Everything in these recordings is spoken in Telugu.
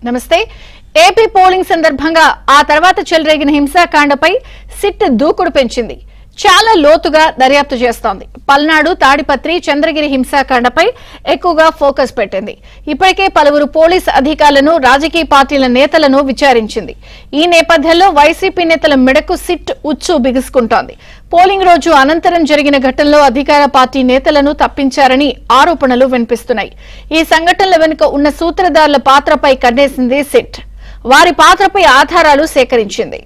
నమస్తే. ఏపీ పోలింగ్ సందర్భంగా ఆ తర్వాత చెలరేగిన హింసాకాండపై సిట్ దూకుడు పెంచింది. చాలా లోతుగా దర్యాప్తు చేస్తోంది. పల్నాడు, తాడిపత్రి, చంద్రగిరి హింసాకాండపై ఎక్కువగా ఫోకస్ పెట్టింది. ఇప్పటికే పలువురు పోలీస్ అధికారులను, రాజకీయ పార్టీల నేతలను విచారించింది. ఈ నేపథ్యంలో వైసీపీ నేతల మెడకు సిట్ ఉచ్చు బిగుసుకుంటోంది. పోలింగ్ రోజు అనంతరం జరిగిన ఘటనలో అధికార పార్టీ నేతలను తప్పించారని ఆరోపణలు వినిపిస్తున్నాయి. ఈ సంఘటనల వెనుక ఉన్న సూత్రధారుల పాత్రపై కన్నేసింది సిట్. వారి పాత్రపై ఆధారాలు సేకరించింది.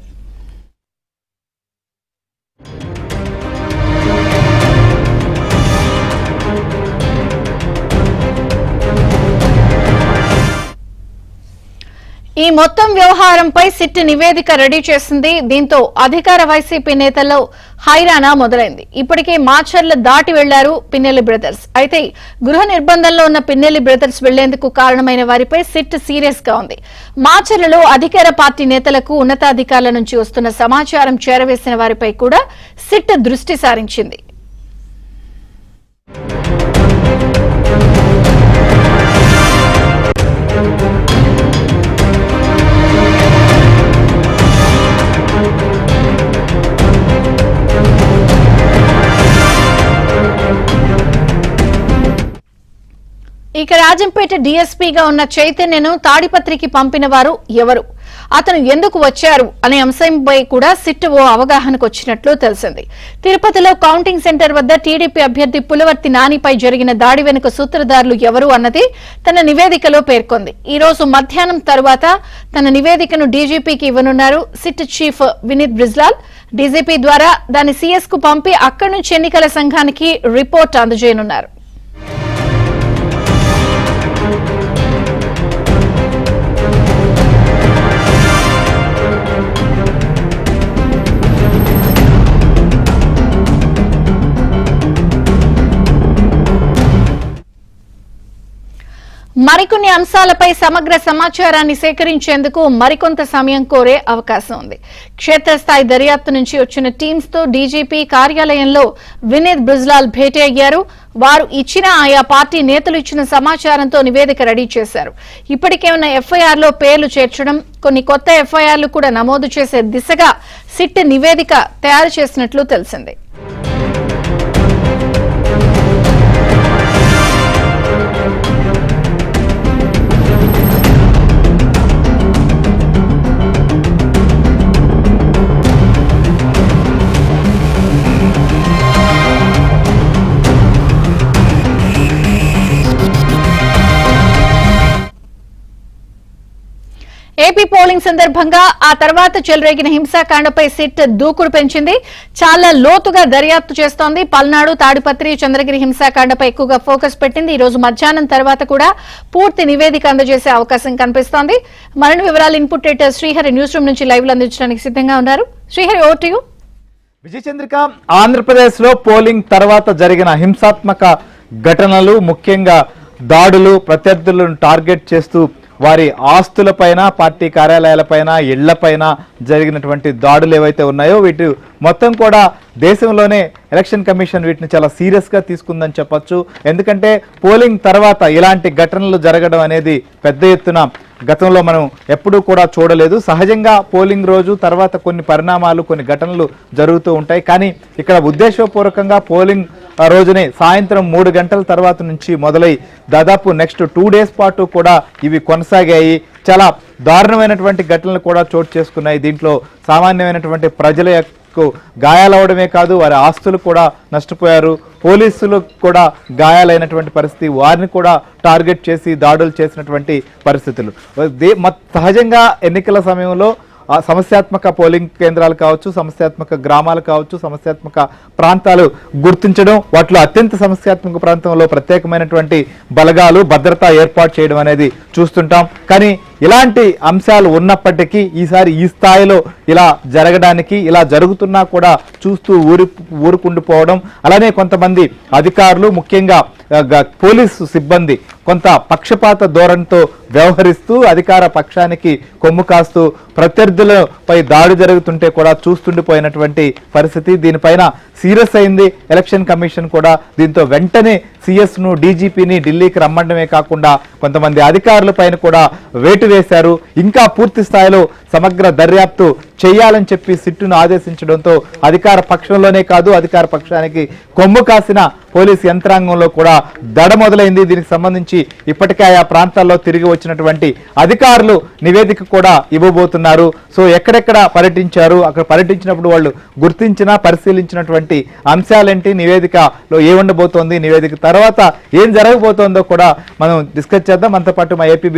ఈ మొత్తం వ్యవహారంపై సిట్ నివేదిక రెడీ చేసింది. దీంతో అధికార వైసీపీ నేతల్లో హైరానా మొదలైంది. ఇప్పటికే మాచర్ల దాటి వెళ్లారు పిన్నెల్లి బ్రదర్స్. అయితే గృహ నిర్బంధంలో ఉన్న పిన్నెల్లి బ్రదర్స్ వెళ్లేందుకు కారణమైన వారిపై సిట్ సీరియస్ గా ఉంది. మాచర్లలో అధికార పార్టీ నేతలకు ఉన్నతాధికారుల నుంచి వస్తున్న సమాచారం చేరవేసిన వారిపై కూడా సిట్ దృష్టి సారించింది. ఇక రాజంపేట డీఎస్పీగా ఉన్న చైతన్యను తాడిపత్రికి పంపిన వారు ఎవరు, అతను ఎందుకు వచ్చారు అనే అంశంపై కూడా సిట్ ఓ అవగాహనకు వచ్చినట్లు తెలిసింది. తిరుపతిలో కౌంటింగ్ సెంటర్ వద్ద టీడీపీ అభ్యర్థి పులవర్తి నానిపై జరిగిన దాడి వెనుక సూత్రధారులు ఎవరు అన్నది తన నివేదికలో పేర్కొంది. ఈ రోజు మధ్యాహ్నం తరువాత తన నివేదికను డీజీపీకి ఇవ్వనున్నారు SIT chief Vineet Brijlal. DGP ద్వారా దాన్ని సీఎస్ కు పంపి అక్కడి నుంచి ఎన్నికల సంఘానికి రిపోర్ట్ అందజేయనున్నారు. మరికొన్ని అంశాలపై సమగ్ర సమాచారాన్ని సేకరించేందుకు మరికొంత సమయం కోరే అవకాశం ఉంది. క్షేత్రస్థాయి దర్యాప్తు నుంచి వచ్చిన టీమ్స్ తో డీజీపీ కార్యాలయంలో వినీత్ బ్రిజ్లాల్ భేటీ అయ్యారు. వారు ఇచ్చిన ఆయా పార్టీ నేతలు ఇచ్చిన సమాచారంతో నివేదిక రెడీ చేశారు. ఇప్పటికే ఉన్న ఎఫ్ఐఆర్లో పేర్లు చేర్చడం, కొన్ని కొత్త ఎఫ్ఐఆర్లు కూడా నమోదు చేసే దిశగా సిట్ నివేదిక తయారు చేసినట్లు తెలిసింది. ఏపీ పోలింగ్ సందర్భంగా ఆ తర్వాత చెలరేగిన హింసాకాండపై సిట్ దూకుడు పెంచింది. చాలా లోతుగా దర్యాప్తు చేస్తోంది. పల్నాడు, తాడిపత్రి, చంద్రగిరి హింసాకాండపై ఎక్కువగా ఫోకస్ పెట్టింది. ఈ రోజు మధ్యాహ్నం తర్వాత కూడా పూర్తి నివేదిక అందజేసే అవకాశం కనిపిస్తోంది. మరిన్ని వివరాలు input editor Srihari news room నుంచి లైవ్ లో అందించడానికి సిద్ధంగా ఉన్నారు. Srihari, over to you. Vijayachandrika, Andhra Pradesh లో పోలింగ్ తర్వాత జరిగిన హింసాత్మక ఘటనలు, ముఖ్యంగా దాడులు, ప్రత్యర్థులను టార్గెట్ చేస్తూ వారి ఆస్తులపైన, పార్టీ కార్యాలయాలపైన, ఇళ్లపైన జరిగినటువంటి దాడులు ఏవైతే ఉన్నాయో వీటి మొత్తం కూడా దేశంలోనే ఎలక్షన్ కమిషన్ వీటిని చాలా సీరియస్గా తీసుకుందని చెప్పొచ్చు. ఎందుకంటే పోలింగ్ తర్వాత ఇలాంటి ఘటనలు జరగడం అనేది పెద్ద ఎత్తున గతంలో మనం ఎప్పుడూ కూడా చూడలేదు. సహజంగా పోలింగ్ రోజు తర్వాత కొన్ని పరిణామాలు, కొన్ని ఘటనలు జరుగుతూ ఉంటాయి. కానీ ఇక్కడ ఉద్దేశపూర్వకంగా పోలింగ్ రోజునే సాయంత్రం 3 గంటల తర్వాత నుంచి మొదలై దాదాపు నెక్స్ట్ 2 days పాటు కూడా ఇవి కొనసాగాయి. చాలా దారుణమైనటువంటి ఘటనలు కూడా చోటు చేసుకున్నాయి. దీంట్లో సామాన్యమైనటువంటి ప్రజలకు గాయాలవడమే కాదు, వారి ఆస్తులు కూడా నష్టపోయారు. పోలీసులు కూడా గాయాలైనటువంటి పరిస్థితి, వారిని కూడా టార్గెట్ చేసి దాడులు చేసినటువంటి పరిస్థితులు. సహజంగా ఎన్నికల సమయంలో సమస్యాత్మక పోలింగ్ కేంద్రాలు కావచ్చు, సమస్యాత్మక గ్రామాలు కావచ్చు, సమస్యాత్మక ప్రాంతాలు గుర్తించడం, వాటిలో అత్యంత సమస్యాత్మక ప్రాంతంలో ప్రత్యేకమైనటువంటి బలగాలు, భద్రత ఏర్పాటు చేయడం అనేది చూస్తుంటాం. కానీ ఇలాంటి అంశాలు ఉన్నప్పటికీ ఈసారి ఈ స్థాయిలో ఇలా జరగడానికి, ఇలా జరుగుతున్నా కూడా చూస్తూ ఊరుకుండిపోవడం, అలానే కొంతమంది అధికారులు, ముఖ్యంగా పోలీసు సిబ్బంది కొంత పక్షపాత ధోరణితో వ్యవహరిస్తూ అధికార పక్షానికి కొమ్ము కాస్తూ ప్రత్యర్థులపై దాడి జరుగుతుంటే కూడా చూస్తుండిపోయినటువంటి పరిస్థితి. దీనిపైన సీరియస్ అయింది ఎలక్షన్ కమిషన్ కూడా. దీంతో వెంటనే సిఎస్ ను, డీజీపీని ఢిల్లీకి రమ్మడమే కాకుండా కొంతమంది అధికారుల పైన కూడా వేటు వేటు వేశారు. ఇంకా పూర్తి స్థాయిలో సమగ్ర దర్యాప్తు చేయాలని చెప్పి సిట్టును ఆదేశించడంతో అధికార పక్షంలోనే కాదు, అధికార పక్షానికి కొమ్ము కాసిన పోలీసు యంత్రాంగంలో కూడా దడ మొదలైంది. దీనికి సంబంధించి ఇప్పటికే ఆయా ప్రాంతాల్లో తిరిగి వచ్చినటువంటి అధికారులు నివేదిక కూడా ఇవ్వబోతున్నారు. సో ఎక్కడెక్కడ పర్యటించారు, అక్కడ పర్యటించినప్పుడు వాళ్ళు గుర్తించిన పరిశీలించినటువంటి అంశాలేంటి, నివేదికలో ఏ ఉండబోతోంది, నివేదిక తర్వాత ఏం జరగబోతోందో కూడా మనం డిస్కస్ చేద్దాం. మనతో పాటు మా ఏపీ